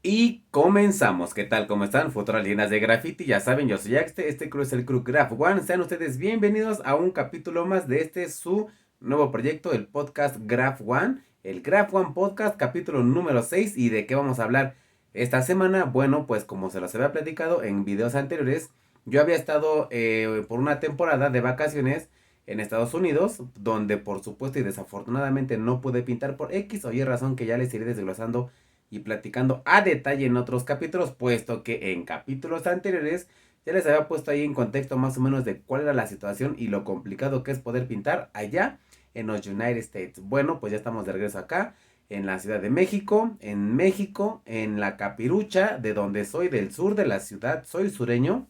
Y comenzamos. ¿Qué tal? ¿Cómo están? Futuras leyendas de graffiti. Ya saben, yo soy Axte. Este crew es el crew Graph One. Sean ustedes bienvenidos a un capítulo más de su nuevo proyecto, el podcast Graph One. El Graph One Podcast, capítulo número 6. ¿Y de qué vamos a hablar esta semana? Bueno, pues como se los había platicado en videos anteriores, yo había estado por una temporada de vacaciones en Estados Unidos, donde por supuesto y desafortunadamente no pude pintar por X o Y razón que ya les iré desglosando y platicando a detalle en otros capítulos, puesto que en capítulos anteriores ya les había puesto ahí en contexto más o menos de cuál era la situación y lo complicado que es poder pintar allá en los United States. Bueno, pues ya estamos de regreso acá en la Ciudad de México, en la Capirucha, de donde soy, del sur de la ciudad, soy sureño.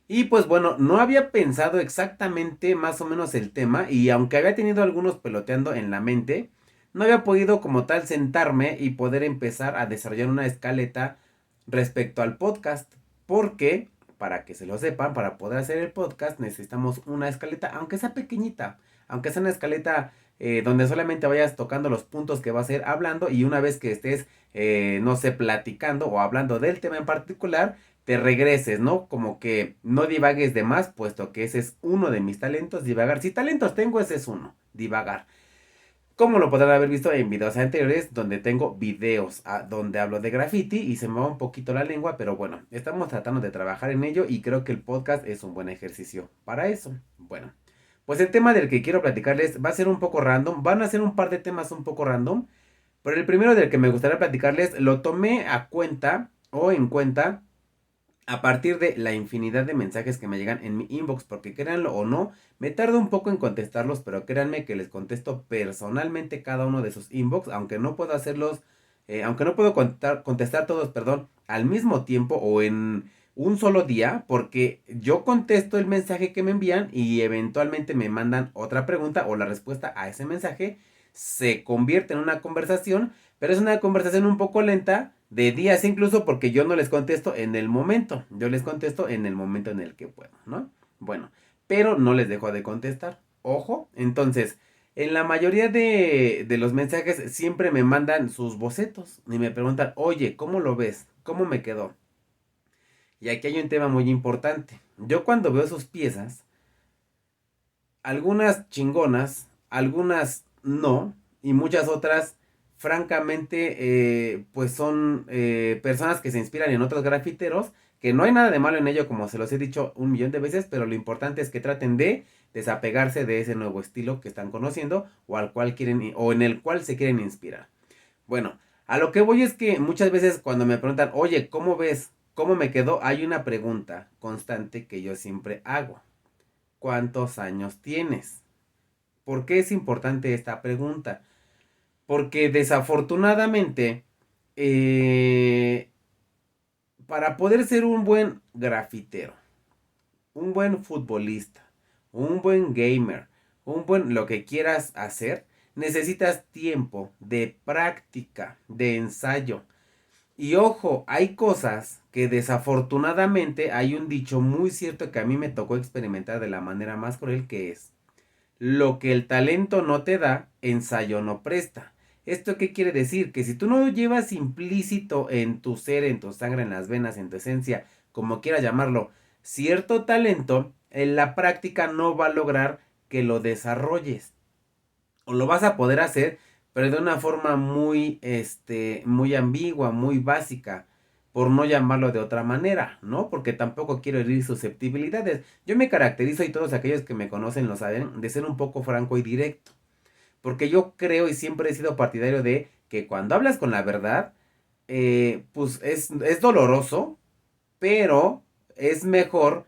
Y pues bueno, no había pensado exactamente más o menos el tema y aunque había tenido algunos peloteando en la mente, no había podido como tal sentarme y poder empezar a desarrollar una escaleta respecto al podcast. Porque, para que se lo sepan, para poder hacer el podcast necesitamos una escaleta, aunque sea pequeñita, aunque sea una escaleta donde solamente vayas tocando los puntos que vas a ir hablando y una vez que estés, no sé, platicando o hablando del tema en particular, te regreses, ¿no? Como que no divagues de más, puesto que ese es uno de mis talentos, divagar. Si talentos tengo, ese es uno, divagar. Como lo podrán haber visto en videos anteriores, donde tengo videos donde hablo de graffiti y se me va un poquito la lengua, pero bueno, estamos tratando de trabajar en ello y creo que el podcast es un buen ejercicio para eso. Bueno, pues el tema del que quiero platicarles va a ser un poco random, van a ser un par de temas un poco random, pero el primero del que me gustaría platicarles lo tomé a cuenta o en cuenta a partir de la infinidad de mensajes que me llegan en mi inbox, porque créanlo o no, me tardo un poco en contestarlos, pero créanme que les contesto personalmente cada uno de sus inbox, aunque no puedo hacerlos, aunque no puedo contestar todos, perdón, al mismo tiempo o en un solo día, porque yo contesto el mensaje que me envían y eventualmente me mandan otra pregunta o la respuesta a ese mensaje, se convierte en una conversación, pero es una conversación un poco lenta, de días incluso, porque yo no les contesto en el momento. Yo les contesto en el momento en el que puedo, ¿no? Bueno, pero no les dejo de contestar. Ojo, entonces, en la mayoría de los mensajes siempre me mandan sus bocetos y me preguntan, oye, ¿cómo lo ves? ¿Cómo me quedó? Y aquí hay un tema muy importante. Yo cuando veo sus piezas, algunas chingonas, algunas no, y muchas otras, francamente, pues son personas que se inspiran en otros grafiteros, que no hay nada de malo en ello, como se los he dicho un millón de veces, pero lo importante es que traten de desapegarse de ese nuevo estilo que están conociendo o al cual quieren o en el cual se quieren inspirar. Bueno, a lo que voy es que muchas veces cuando me preguntan, oye, ¿cómo ves? ¿Cómo me quedó? Hay una pregunta constante que yo siempre hago. ¿Cuántos años tienes? ¿Por qué es importante esta pregunta? Porque desafortunadamente, eh, para poder ser un buen grafitero, un buen futbolista, un buen gamer, un buen lo que quieras hacer, necesitas tiempo de práctica, de ensayo. Y ojo, hay cosas que desafortunadamente hay un dicho muy cierto que a mí me tocó experimentar de la manera más cruel que es: lo que el talento no te da, ensayo no presta. ¿Esto qué quiere decir? Que si tú no llevas implícito en tu ser, en tu sangre, en las venas, en tu esencia, como quieras llamarlo, cierto talento, en la práctica no va a lograr que lo desarrolles. O lo vas a poder hacer, pero de una forma muy, muy ambigua, muy básica, por no llamarlo de otra manera, ¿no? Porque tampoco quiero herir susceptibilidades. Yo me caracterizo, y todos aquellos que me conocen lo saben, de ser un poco franco y directo. Porque yo creo y siempre he sido partidario de que cuando hablas con la verdad, pues es doloroso, pero es mejor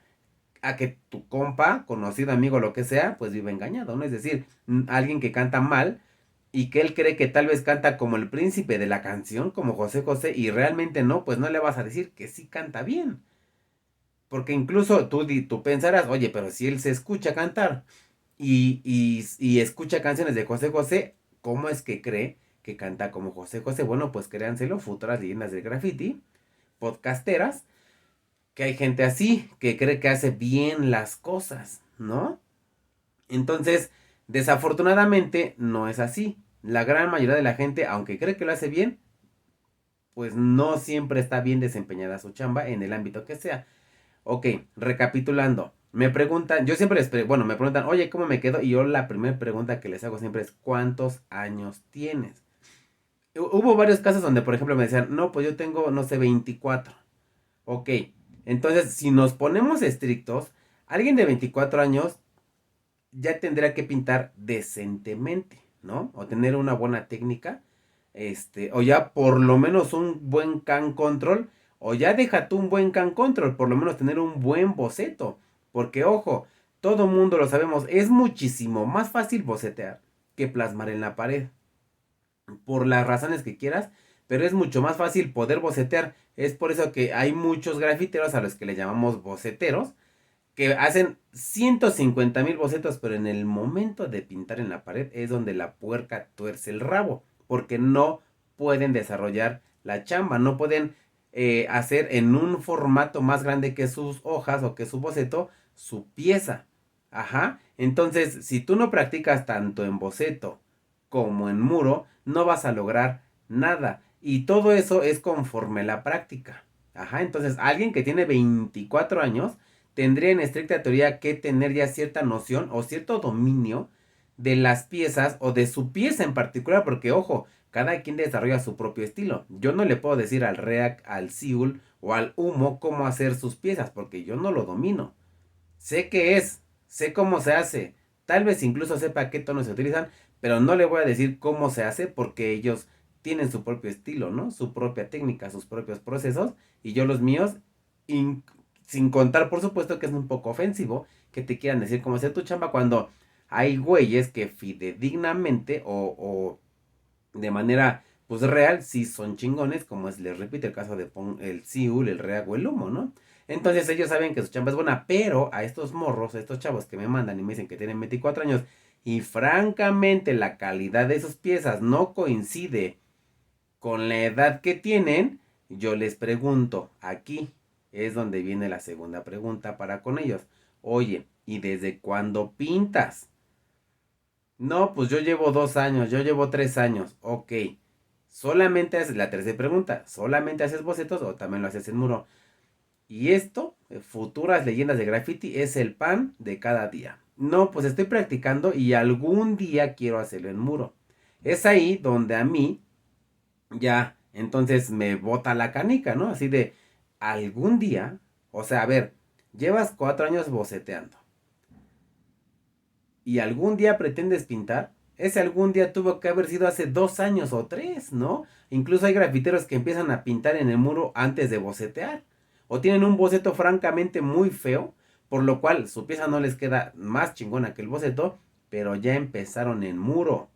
a que tu compa, conocido amigo, lo que sea, pues vive engañado, ¿no? Es decir, alguien que canta mal y que él cree que tal vez canta como el príncipe de la canción, como José José, y realmente no, pues no le vas a decir que sí canta bien. Porque incluso tú pensarás, oye, pero si él se escucha cantar y escucha canciones de José José, ¿cómo es que cree que canta como José José? Bueno, pues créanselo, futuras leyendas del graffiti, podcasteras, que hay gente así, que cree que hace bien las cosas, ¿no? Entonces, desafortunadamente, no es así. La gran mayoría de la gente, aunque cree que lo hace bien, pues no siempre está bien desempeñada su chamba en el ámbito que sea. Ok, recapitulando. Me preguntan, yo siempre bueno, me preguntan, oye, ¿cómo me quedo? Y yo la primera pregunta que les hago siempre es, ¿cuántos años tienes? Hubo varios casos donde, por ejemplo, me decían, no, pues yo tengo, no sé, 24. Ok, entonces, si nos ponemos estrictos, alguien de 24 años ya tendrá que pintar decentemente, ¿no? O tener una buena técnica, o ya por lo menos un buen can control, o ya deja tú un buen can control, por lo menos tener un buen boceto, porque ojo, todo mundo lo sabemos, es muchísimo más fácil bocetear que plasmar en la pared, por las razones que quieras, pero es mucho más fácil poder bocetear, es por eso que hay muchos grafiteros a los que le llamamos boceteros, que hacen 150,000 bocetos, pero en el momento de pintar en la pared es donde la puerca tuerce el rabo, porque no pueden desarrollar la chamba, no pueden hacer en un formato más grande que sus hojas o que su boceto, su pieza. Ajá, entonces si tú no practicas tanto en boceto como en muro, no vas a lograr nada. Y todo eso es conforme la práctica. Ajá, entonces alguien que tiene 24 años tendría en estricta teoría que tener ya cierta noción o cierto dominio de las piezas o de su pieza en particular, porque ojo, cada quien desarrolla su propio estilo. Yo no le puedo decir al REAC, al SIUL o al Humo cómo hacer sus piezas, porque yo no lo domino. Sé qué es, sé cómo se hace, tal vez incluso sepa qué tonos se utilizan, pero no le voy a decir cómo se hace porque ellos tienen su propio estilo, ¿no? Su propia técnica, sus propios procesos y yo los míos, sin contar por supuesto que es un poco ofensivo que te quieran decir cómo hacer tu chamba cuando hay güeyes que fidedignamente o de manera pues real sí son chingones, como es, les repito, el caso de el Siul, el Reag o el Humo, ¿no? Entonces ellos saben que su chamba es buena, pero a estos morros, a estos chavos que me mandan y me dicen que tienen 24 años y francamente la calidad de sus piezas no coincide con la edad que tienen, yo les pregunto, aquí es donde viene la segunda pregunta para con ellos. Oye, ¿y desde cuándo pintas? No, pues yo llevo 2 años, yo llevo 3 años. Ok. Solamente haces la tercera pregunta. ¿Solamente haces bocetos o también lo haces en muro? Y esto, futuras leyendas de graffiti, es el pan de cada día. No, pues estoy practicando y algún día quiero hacerlo en muro. Es ahí donde a mí ya, entonces me bota la canica, ¿no? Así de algún día, o sea, a ver, llevas 4 años boceteando y algún día pretendes pintar, ese algún día tuvo que haber sido hace 2 años o 3, ¿no? Incluso hay grafiteros que empiezan a pintar en el muro antes de bocetear. O tienen un boceto francamente muy feo, por lo cual su pieza no les queda más chingona que el boceto, pero ya empezaron en muro.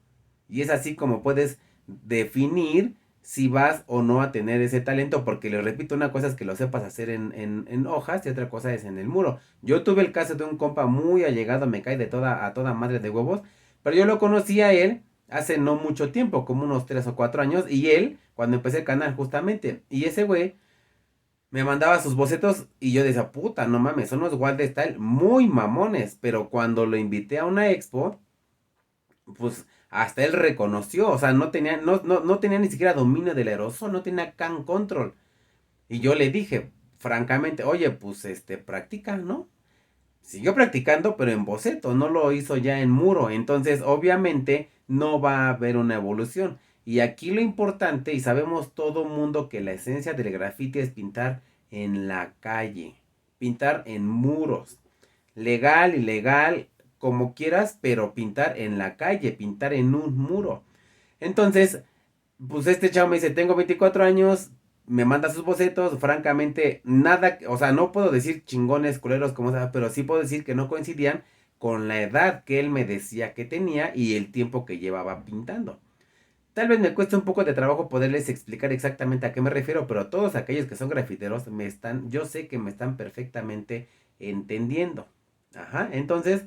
Y es así como puedes definir si vas o no a tener ese talento, porque les repito, una cosa es que lo sepas hacer en hojas y otra cosa es en el muro. Yo tuve el caso de un compa muy allegado, me cae de a toda madre de huevos, pero yo lo conocí a él hace no mucho tiempo, como unos 3 o 4 años, y él, cuando empecé el canal justamente, y ese güey me mandaba sus bocetos y yo decía, puta, no mames, son unos wild style muy mamones, pero cuando lo invité a una expo, pues hasta él reconoció, o sea, no tenía ni siquiera dominio del aerosol, no tenía can control. Y yo le dije, francamente, oye, pues practica, ¿no? Siguió practicando, pero en boceto, no lo hizo ya en muro. Entonces, obviamente, no va a haber una evolución. Y aquí lo importante, y sabemos todo mundo que la esencia del grafiti es pintar en la calle, pintar en muros, legal, ilegal, como quieras, pero pintar en la calle, pintar en un muro. Entonces, pues este chavo me dice, tengo 24 años, me manda sus bocetos, francamente, nada, o sea, no puedo decir chingones, culeros, como sea, pero sí puedo decir que no coincidían con la edad que él me decía que tenía y el tiempo que llevaba pintando. Tal vez me cueste un poco de trabajo poderles explicar exactamente a qué me refiero, pero todos aquellos que son grafiteros yo sé que me están perfectamente entendiendo. Ajá, entonces,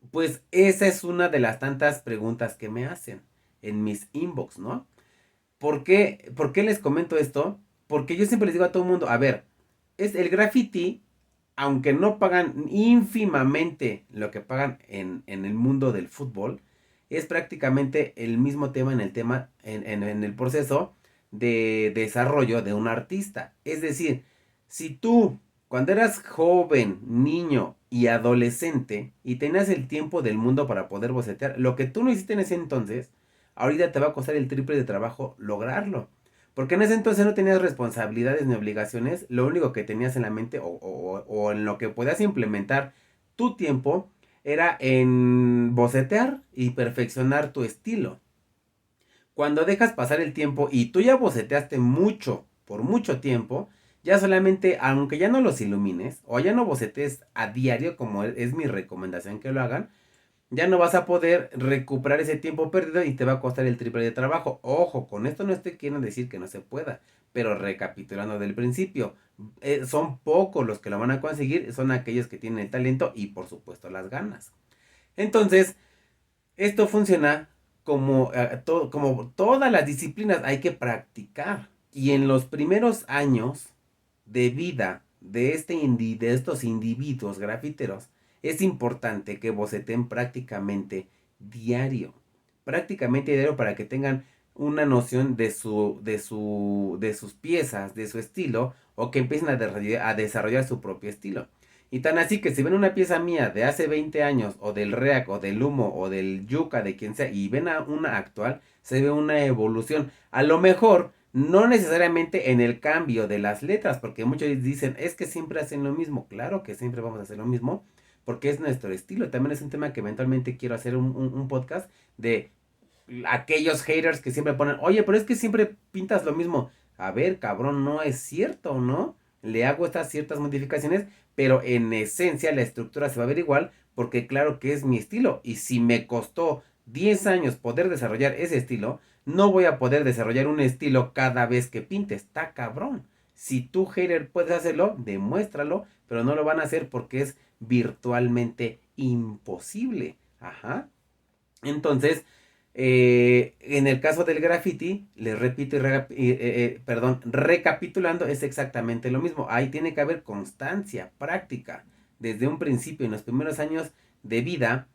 pues esa es una de las tantas preguntas que me hacen en mis inbox, ¿no? ¿Por qué les comento esto? Porque yo siempre les digo a todo el mundo, a ver, es el graffiti, aunque no pagan ínfimamente lo que pagan en el mundo del fútbol, es prácticamente el mismo tema en el tema, en el proceso, de desarrollo de un artista. Es decir, si tú cuando eras joven, niño y adolescente y tenías el tiempo del mundo para poder bocetear, lo que tú no hiciste en ese entonces, ahorita te va a costar el triple de trabajo lograrlo. Porque en ese entonces no tenías responsabilidades ni obligaciones, lo único que tenías en la mente o en lo que podías implementar tu tiempo era en bocetear y perfeccionar tu estilo. Cuando dejas pasar el tiempo y tú ya boceteaste mucho, por mucho tiempo, ya solamente, aunque ya no los ilumines o ya no bocetes a diario, como es mi recomendación que lo hagan, ya no vas a poder recuperar ese tiempo perdido y te va a costar el triple de trabajo. Ojo, con esto no estoy queriendo decir que no se pueda, pero recapitulando del principio, son pocos los que lo van a conseguir, son aquellos que tienen el talento y por supuesto las ganas. Entonces, esto funciona como todas las disciplinas, hay que practicar. Y en los primeros años de vida de estos individuos grafiteros, es importante que boceten prácticamente diario para que tengan una noción de sus piezas, de su estilo, o que empiecen a desarrollar su propio estilo. Y tan así que si ven una pieza mía de hace 20 años, o del React, o del Humo, o del Yucca, de quien sea, y ven a una actual, se ve una evolución. A lo mejor, no necesariamente en el cambio de las letras, porque muchos dicen, es que siempre hacen lo mismo. Claro que siempre vamos a hacer lo mismo, porque es nuestro estilo. También es un tema que eventualmente quiero hacer un podcast de aquellos haters que siempre ponen, oye, pero es que siempre pintas lo mismo. A ver, cabrón, no es cierto, ¿no? Le hago estas ciertas modificaciones, pero en esencia la estructura se va a ver igual, porque claro que es mi estilo. Y si me costó 10 años poder desarrollar ese estilo, no voy a poder desarrollar un estilo cada vez que pinte. Está cabrón. Si tú, hater, puedes hacerlo, demuéstralo, pero no lo van a hacer porque es virtualmente imposible. Ajá. Entonces, en el caso del graffiti, les repito recapitulando, es exactamente lo mismo. Ahí tiene que haber constancia, práctica, desde un principio, en los primeros años de vida,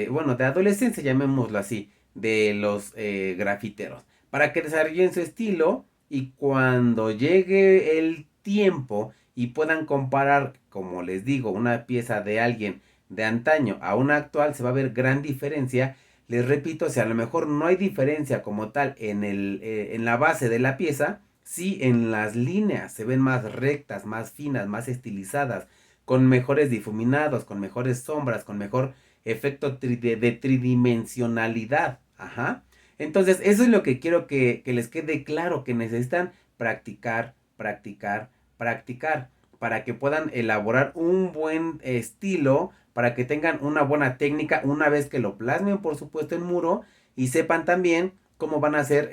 bueno, de adolescencia, llamémoslo así, de los grafiteros, para que desarrollen su estilo y cuando llegue el tiempo y puedan comparar, como les digo, una pieza de alguien de antaño a una actual, se va a ver gran diferencia. Les repito, si a lo mejor no hay diferencia como tal en la base de la pieza, sí en las líneas se ven más rectas, más finas, más estilizadas, con mejores difuminados, con mejores sombras, con mejor efecto de tridimensionalidad. Ajá. Entonces, eso es lo que quiero que les quede claro, que necesitan practicar, practicar, practicar, para que puedan elaborar un buen estilo, para que tengan una buena técnica una vez que lo plasmen, por supuesto, en muro, y sepan también cómo van a hacer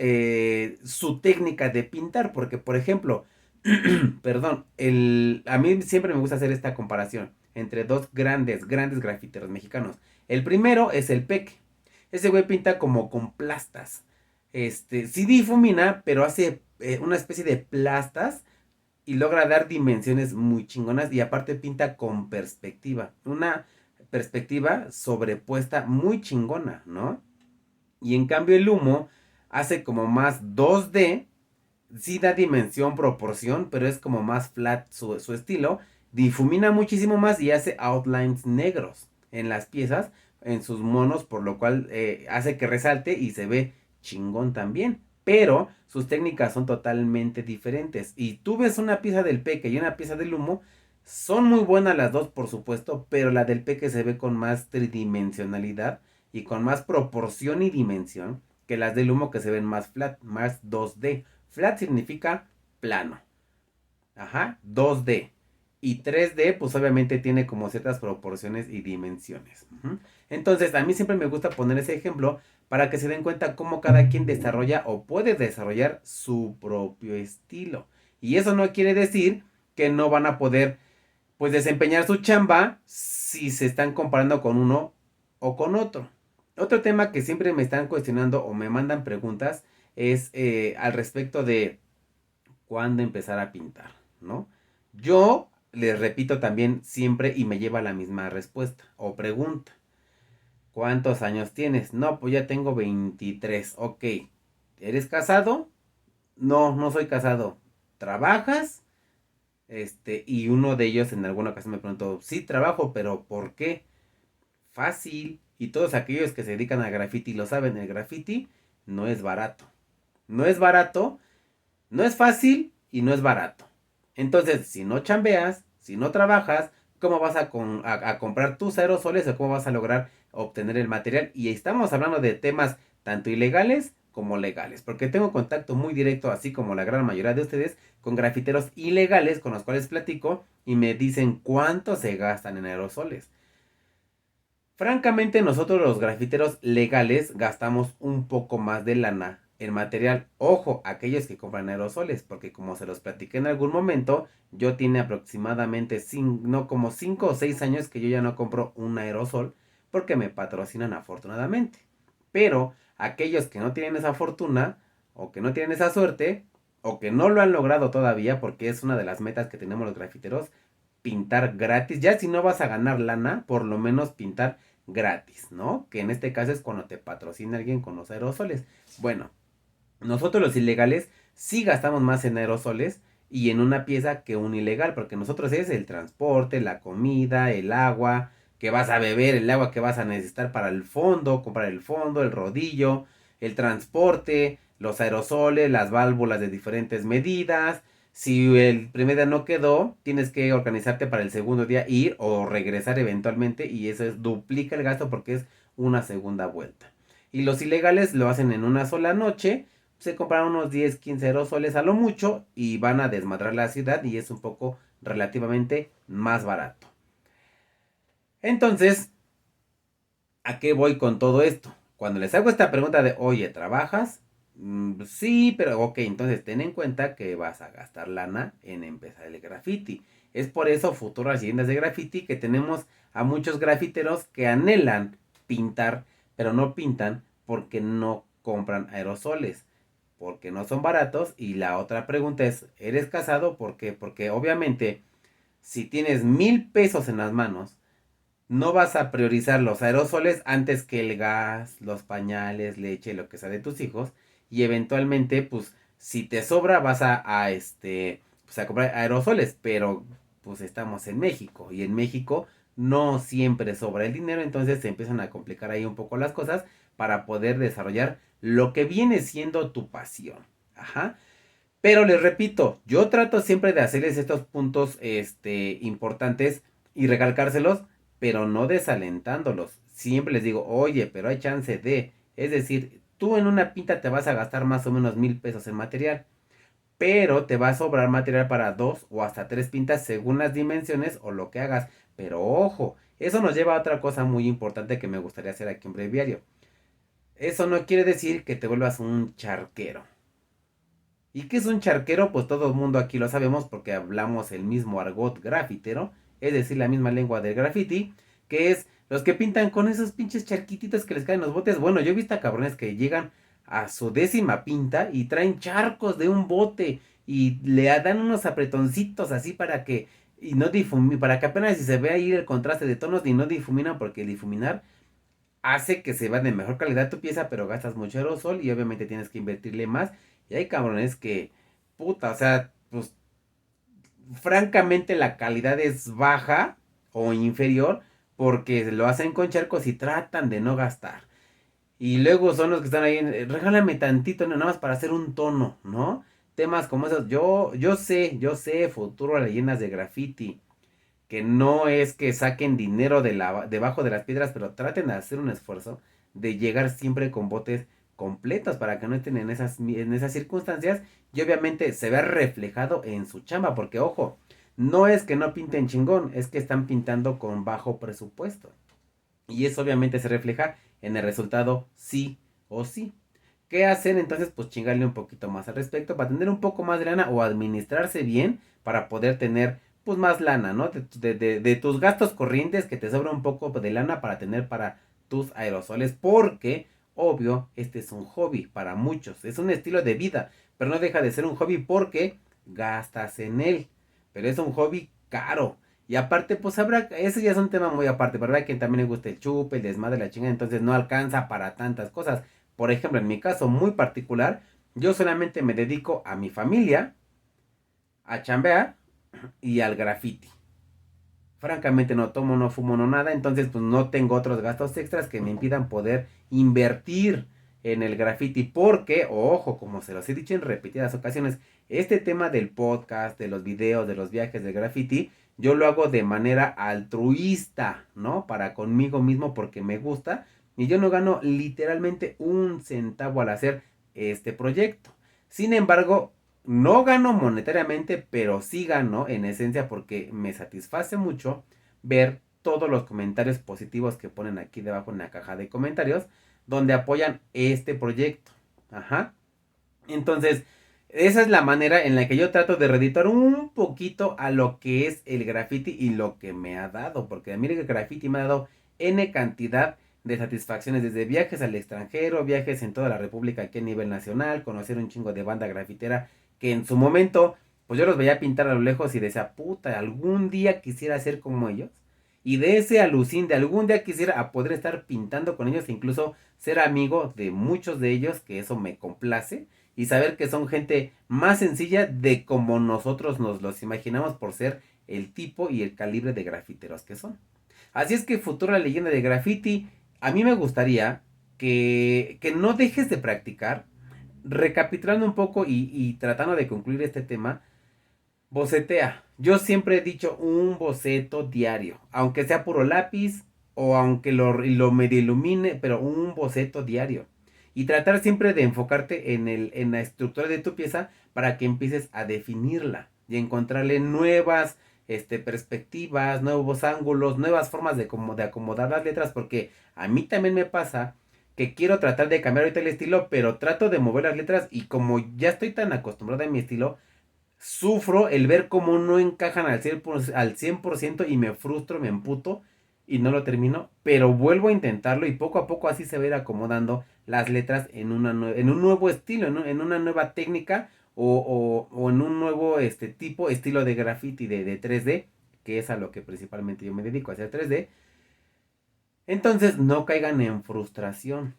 su técnica de pintar, porque, por ejemplo, perdón, a mí siempre me gusta hacer esta comparación entre dos grandes grafiteros mexicanos. El primero es el Peque. Ese güey pinta como con plastas. Sí difumina, pero hace una especie de plastas y logra dar dimensiones muy chingonas y aparte pinta con perspectiva. Una perspectiva sobrepuesta muy chingona, ¿no? Y en cambio el humo hace como más 2D, sí da dimensión, proporción, pero es como más flat su estilo. Difumina muchísimo más y hace outlines negros en las piezas, en sus monos, por lo cual hace que resalte y se ve chingón también. Pero sus técnicas son totalmente diferentes. Y tú ves una pieza del Peque y una pieza del Humo, son muy buenas las dos, por supuesto, pero la del Peque se ve con más tridimensionalidad y con más proporción y dimensión que las del Humo, que se ven más flat, más 2D. Flat significa plano. Ajá, 2D. Y 3D, pues obviamente tiene como ciertas proporciones y dimensiones. Entonces, a mí siempre me gusta poner ese ejemplo para que se den cuenta cómo cada quien desarrolla o puede desarrollar su propio estilo. Y eso no quiere decir que no van a poder, pues, desempeñar su chamba si se están comparando con uno o con otro. Otro tema que siempre me están cuestionando o me mandan preguntas es al respecto de cuándo empezar a pintar, ¿no? Yo les repito también siempre y me lleva la misma respuesta o pregunta. ¿Cuántos años tienes? No, pues ya tengo 23. Ok. ¿Eres casado? no, no soy casado. ¿Trabajas? Y uno de ellos en alguna ocasión me preguntó, sí, trabajo, pero ¿por qué? Fácil. Y todos aquellos que se dedican al graffiti lo saben, el graffiti no es barato. No es barato, no es fácil y no es barato. Entonces, si no chambeas, si no trabajas, ¿cómo vas a comprar tus aerosoles o cómo vas a lograr obtener el material? Y estamos hablando de temas tanto ilegales como legales, porque tengo contacto muy directo, así como la gran mayoría de ustedes, con grafiteros ilegales con los cuales platico y me dicen cuánto se gastan en aerosoles. Francamente, nosotros los grafiteros legales gastamos un poco más de lana en material. Ojo, aquellos que compran aerosoles, porque como se los platiqué en algún momento, yo tiene aproximadamente no, como 5 o 6 años que yo ya no compro un aerosol porque me patrocinan afortunadamente. Pero aquellos que no tienen esa fortuna o que no tienen esa suerte o que no lo han logrado todavía, porque es una de las metas que tenemos los grafiteros, pintar gratis. Ya si no vas a ganar lana, por lo menos pintar gratis, ¿no? Que en este caso es cuando te patrocina alguien con los aerosoles. Bueno, nosotros los ilegales sí gastamos más en aerosoles y en una pieza que un ilegal, porque nosotros es el transporte, la comida, el agua que vas a beber, el agua que vas a necesitar para el fondo, comprar el fondo, el rodillo, el transporte, los aerosoles, las válvulas de diferentes medidas. Si el primer día no quedó, tienes que organizarte para el segundo día ir o regresar eventualmente y eso duplica el gasto porque es una segunda vuelta. Y los ilegales lo hacen en una sola noche, se compran unos 10, 15 aerosoles a lo mucho y van a desmadrar la ciudad y es un poco relativamente más barato. Entonces, ¿a qué voy con todo esto? Cuando les hago esta pregunta de, oye, ¿trabajas? Sí, pero ok, entonces ten en cuenta que vas a gastar lana en empezar el graffiti. Es por eso, futuras leyendas de graffiti, que tenemos a muchos grafiteros que anhelan pintar, pero no pintan porque no compran aerosoles, porque no son baratos. Y la otra pregunta es, ¿eres casado? ¿Por qué? Porque obviamente, si tienes 1,000 pesos en las manos, no vas a priorizar los aerosoles antes que el gas, los pañales, leche, lo que sea de tus hijos. Y eventualmente, pues, si te sobra, vas pues a comprar aerosoles. Pero, pues, estamos en México. Y en México no siempre sobra el dinero. Entonces se empiezan a complicar ahí un poco las cosas para poder desarrollar lo que viene siendo tu pasión. Ajá. Pero les repito, yo trato siempre de hacerles estos puntos importantes y recalcárselos, pero no desalentándolos. Siempre les digo, oye, pero hay chance de. Es decir, tú en una pinta te vas a gastar más o menos 1,000 pesos en material, pero te va a sobrar material para 2 o hasta 3 pintas según las dimensiones o lo que hagas. Pero ojo, eso nos lleva a otra cosa muy importante que me gustaría hacer aquí en Breviario. Eso no quiere decir que te vuelvas un charquero. ¿Y qué es un charquero? Pues todo el mundo aquí lo sabemos porque hablamos el mismo argot grafitero, es decir, la misma lengua del graffiti, que es los que pintan con esos pinches charquititos que les caen los botes. Bueno, yo he visto a cabrones que llegan a su 10ª pinta y traen charcos de un bote y le dan unos apretoncitos así para que y no para que apenas si se vea ahí el contraste de tonos y no difuminan porque difuminar hace que se vea de mejor calidad tu pieza, pero gastas mucho aerosol y obviamente tienes que invertirle más. Y hay cabrones que, puta, o sea, pues francamente la calidad es baja o inferior porque lo hacen con charcos y tratan de no gastar. Y luego son los que están ahí, regálame tantito, nada más para hacer un tono, ¿no? Temas como esos, yo sé, futuro leyendas de graffiti que no es que saquen dinero debajo de las piedras, pero traten de hacer un esfuerzo de llegar siempre con botes completos para que no estén en esas circunstancias y obviamente se vea reflejado en su chamba, porque ojo, no es que no pinten chingón, es que están pintando con bajo presupuesto. Y eso obviamente se refleja en el resultado sí o sí. ¿Qué hacer entonces? Pues chingarle un poquito más al respecto para tener un poco más de lana o administrarse bien para poder tener pues más lana, ¿no? De tus gastos corrientes que te sobra un poco de lana para tener para tus aerosoles porque, obvio, este es un hobby para muchos, es un estilo de vida, pero no deja de ser un hobby porque gastas en él, pero es un hobby caro. Y aparte, pues habrá, ese ya es un tema muy aparte, pero hay quien también le gusta el chupe, el desmadre, la chingada, entonces no alcanza para tantas cosas. Por ejemplo, en mi caso muy particular, Yo solamente me dedico a mi familia, a chambear y al graffiti. Francamente no tomo, no fumo, no nada, entonces pues no tengo otros gastos extras que me impidan poder invertir en el graffiti porque, ojo, como se los he dicho en repetidas ocasiones, este tema del podcast, de los videos, de los viajes del graffiti, yo lo hago de manera altruista, ¿no? Para conmigo mismo porque me gusta y yo no gano literalmente un centavo al hacer este proyecto. Sin embargo, no gano monetariamente, pero sí gano en esencia porque me satisface mucho ver todos los comentarios positivos que ponen aquí debajo en la caja de comentarios donde apoyan este proyecto. Ajá. Entonces, esa es la manera en la que yo trato de reeditar un poquito a lo que es el graffiti y lo que me ha dado. Porque mire que el graffiti me ha dado N cantidad de satisfacciones, desde viajes al extranjero, viajes en toda la República aquí a nivel nacional, conocer un chingo de banda grafitera que en su momento, pues yo los veía pintar a lo lejos y decía, puta, algún día quisiera ser como ellos. Y de ese alucín de algún día quisiera a poder estar pintando con ellos e incluso ser amigo de muchos de ellos, que eso me complace y saber que son gente más sencilla de como nosotros nos los imaginamos por ser el tipo y el calibre de grafiteros que son. Así es que futura leyenda de graffiti, a mí me gustaría que no dejes de practicar, recapitulando un poco y tratando de concluir este tema, bocetea. Yo siempre he dicho un boceto diario, aunque sea puro lápiz o aunque lo medio ilumine, pero un boceto diario. Y tratar siempre de enfocarte en la estructura de tu pieza para que empieces a definirla y encontrarle nuevas perspectivas, nuevos ángulos, nuevas formas de acomodar las letras, porque a mí también me pasa que quiero tratar de cambiar ahorita el estilo, pero trato de mover las letras y como ya estoy tan acostumbrado a mi estilo, sufro el ver cómo no encajan al 100% y me frustro, me emputo y no lo termino, pero vuelvo a intentarlo y poco a poco así se va a ir acomodando las letras en un nuevo estilo, en una nueva técnica o en un nuevo estilo de graffiti de 3D, que es a lo que principalmente yo me dedico, a hacer 3D. Entonces no caigan en frustración,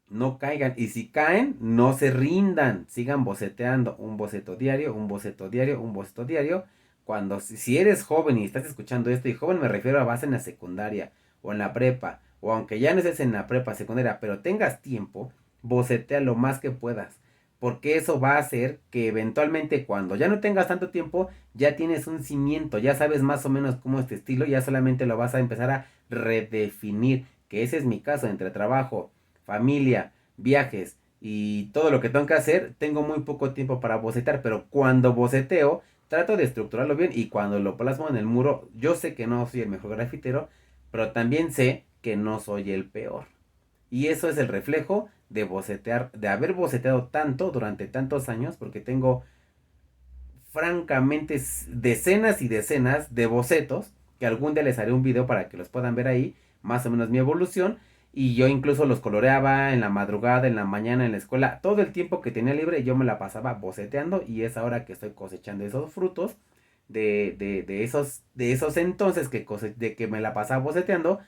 no caigan. Y si caen, no se rindan. Sigan boceteando. Un boceto diario, un boceto diario, un boceto diario. Cuando, si eres joven y estás escuchando esto, y joven me refiero a vas en la secundaria o en la prepa, o aunque ya no estés en la prepa secundaria, pero tengas tiempo, bocetea lo más que puedas. Porque eso va a hacer que eventualmente cuando ya no tengas tanto tiempo, ya tienes un cimiento, ya sabes más o menos cómo es este estilo, ya solamente lo vas a empezar a redefinir. Que ese es mi caso entre trabajo, familia, viajes y todo lo que tengo que hacer, tengo muy poco tiempo para bocetar, pero cuando boceteo, trato de estructurarlo bien y cuando lo plasmo en el muro, yo sé que no soy el mejor grafitero, pero también sé que no soy el peor. Y eso es el reflejo de bocetear, de haber boceteado tanto durante tantos años, porque tengo francamente decenas y decenas de bocetos, que algún día les haré un video para que los puedan ver ahí, más o menos mi evolución, y yo incluso los coloreaba en la madrugada, en la mañana, en la escuela, todo el tiempo que tenía libre yo me la pasaba boceteando y es ahora que estoy cosechando esos frutos de esos entonces de que me la pasaba boceteando,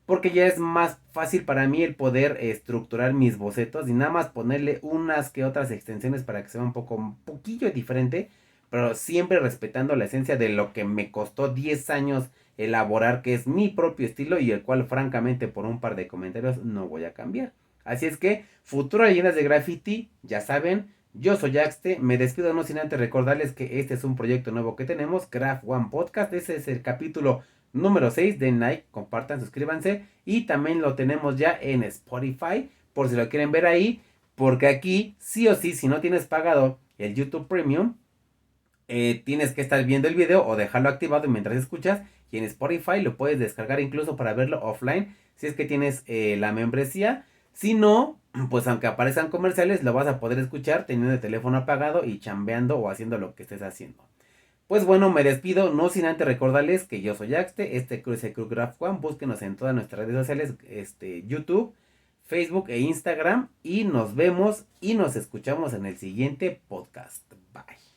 porque ya es más fácil para mí el poder estructurar mis bocetos y nada más ponerle unas que otras extensiones para que sea un poquillo diferente, pero siempre respetando la esencia de lo que me costó 10 años elaborar, que es mi propio estilo y el cual francamente por un par de comentarios no voy a cambiar. Así es que, futuras leyendas de graffiti, ya saben, yo soy Axte, me despido no sin antes recordarles que este es un proyecto nuevo que tenemos, Craft One Podcast, ese es el capítulo número 6, den like, compartan, suscríbanse y también lo tenemos ya en Spotify por si lo quieren ver ahí, porque aquí sí o sí, si no tienes pagado el YouTube Premium, tienes que estar viendo el video o dejarlo activado mientras escuchas y en Spotify lo puedes descargar incluso para verlo offline si es que tienes la membresía. Si no, pues aunque aparezcan comerciales, lo vas a poder escuchar teniendo el teléfono apagado y chambeando o haciendo lo que estés haciendo. Pues bueno, me despido, no sin antes recordarles que yo soy Axte, este crew es el Crew Graph One, búsquenos en todas nuestras redes sociales, YouTube, Facebook e Instagram, y nos vemos y nos escuchamos en el siguiente podcast. Bye.